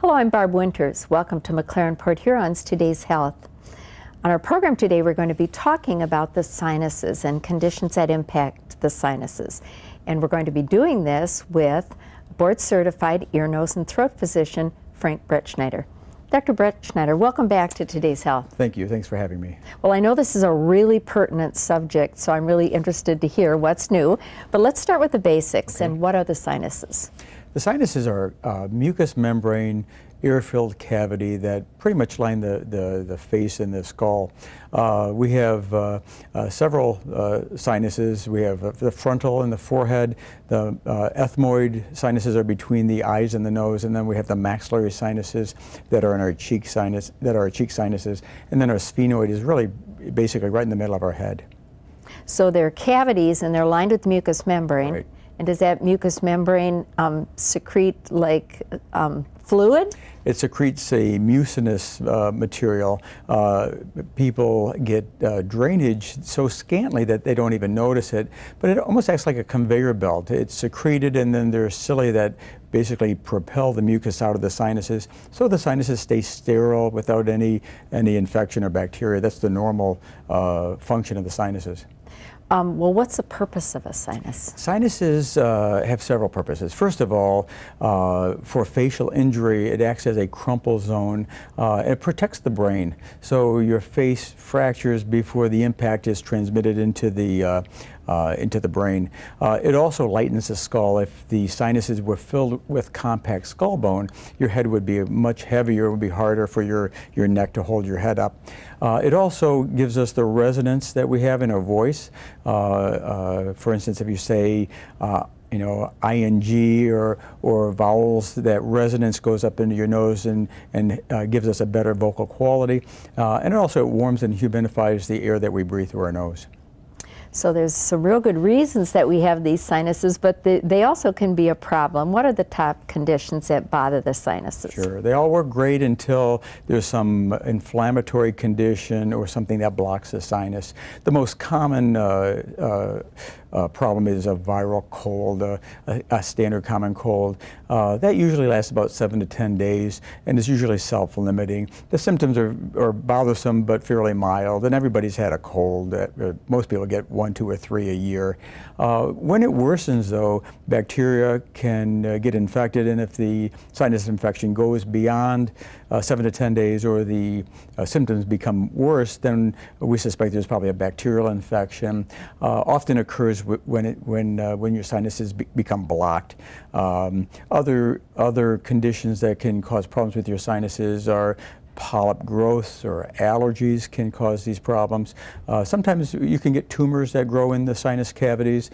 Hello, I'm Barb Winters. Welcome to McLaren Port Huron's Today's Health. On our program today, we're going to be talking about the sinuses and conditions that impact the sinuses. And we're going to be doing this with board-certified ear, nose, and throat physician, Frank Brettschneider. Dr. Brettschneider, welcome back to Today's Health. Thank you. Thanks for having me. Well, I know this is a really pertinent subject, so I'm really interested to hear what's new. But let's start with the basics. Okay. And what are the sinuses? The sinuses are mucous membrane air-filled cavity that pretty much line the face and the skull. We have several sinuses. We have the frontal and the forehead. The ethmoid sinuses are between the eyes and the nose, and then we have the maxillary sinuses that are in our cheek sinuses, and then our sphenoid is really basically right in the middle of our head. So they're cavities and they're lined with mucous membrane. Right. And does that mucous membrane secrete like fluid? It secretes a mucinous material. People get drainage so scantily that they don't even notice it, but it almost acts like a conveyor belt. It's secreted, and then there's cilia that basically propel the mucus out of the sinuses, so the sinuses stay sterile without any infection or bacteria. That's the normal function of the sinuses. Well, what's the purpose of a sinus? Sinuses have several purposes. First of all, for facial injury, it acts as a crumple zone. It protects the brain, so your face fractures before the impact is transmitted into the brain. It also lightens the skull. If the sinuses were filled with compact skull bone, your head would be much heavier. It would be harder for your neck to hold your head up. It also gives us the resonance that we have in our voice. For instance, if you say, ing or vowels, that resonance goes up into your nose and gives us a better vocal quality. And it also warms and humidifies the air that we breathe through our nose. So there's some real good reasons that we have these sinuses, but they also can be a problem. What are the top conditions that bother the sinuses? Sure. They all work great until there's some inflammatory condition or something that blocks the sinus. The most common problem is a viral cold, a standard common cold. That usually lasts about 7 to 10 days and is usually self-limiting. The symptoms are bothersome but fairly mild, and everybody's had a cold. Most people get 1, 2, or 3 a year. When it worsens, though, bacteria can get infected, and if the sinus infection goes beyond 7 to 10 days or the symptoms become worse, then we suspect there's probably a bacterial infection. Often occurs when your sinuses become blocked. Other conditions that can cause problems with your sinuses are polyp growths or allergies can cause these problems. Sometimes you can get tumors that grow in the sinus cavities.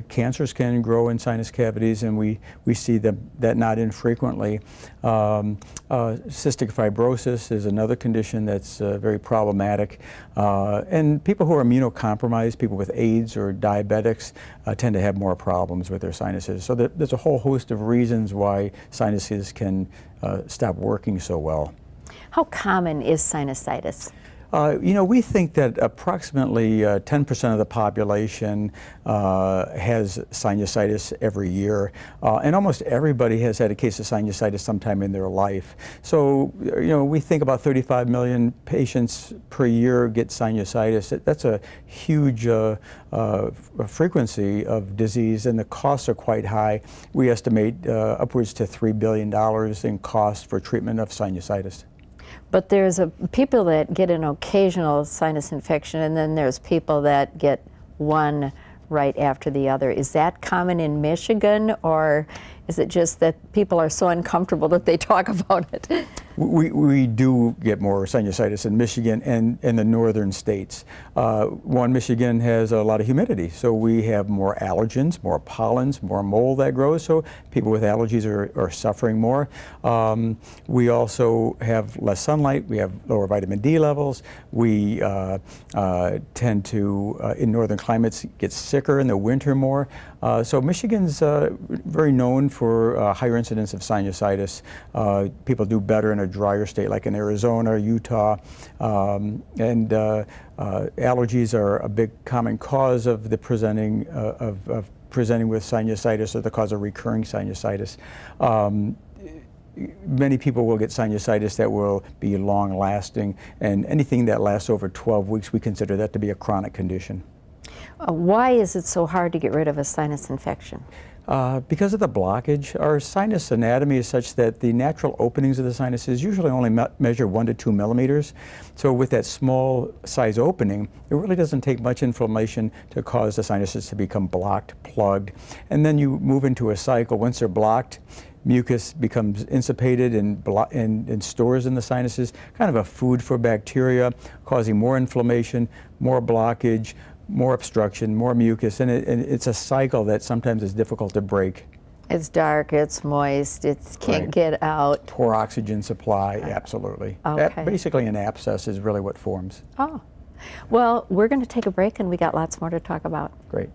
Cancers can grow in sinus cavities, and we see that not infrequently. Cystic fibrosis is another condition that's very problematic. And people who are immunocompromised, people with AIDS or diabetics, tend to have more problems with their sinuses. So there's a whole host of reasons why sinuses can stop working so well. How common is sinusitis? We think that approximately 10% of the population has sinusitis every year, and almost everybody has had a case of sinusitis sometime in their life. So, we think about 35 million patients per year get sinusitis. That's a huge frequency of disease, and the costs are quite high. We estimate upwards to $3 billion in costs for treatment of sinusitis. But there's people that get an occasional sinus infection, and then there's people that get one right after the other. Is that common in Michigan, or is it just that people are so uncomfortable that they talk about it? We do get more sinusitis in Michigan and in the northern states. Michigan has a lot of humidity, so we have more allergens, more pollens, more mold that grows, so people with allergies are suffering more. We also have less sunlight, we have lower vitamin D levels, we tend to, in northern climates, get sicker in the winter more. So Michigan's very known for higher incidence of sinusitis. People do better in a drier state like in Arizona, Utah, and allergies are a big common cause of the presenting with sinusitis, or the cause of recurring sinusitis. many people will get sinusitis that will be long lasting, and anything that lasts over 12 weeks, we consider that to be a chronic condition. Why is it so hard to get rid of a sinus infection? Because of the blockage. Our sinus anatomy is such that the natural openings of the sinuses usually only measure 1 to 2 millimeters. So with that small size opening, it really doesn't take much inflammation to cause the sinuses to become blocked, plugged. And then you move into a cycle. Once they're blocked, mucus becomes insipated and stores in the sinuses, kind of a food for bacteria, causing more inflammation, more blockage, more obstruction, more mucus, and it's a cycle that sometimes is difficult to break. It's dark, it's moist, it can't Right. get out. Poor oxygen supply, absolutely. Okay. Basically an abscess is really what forms. Oh, well, we're going to take a break and we got lots more to talk about. Great.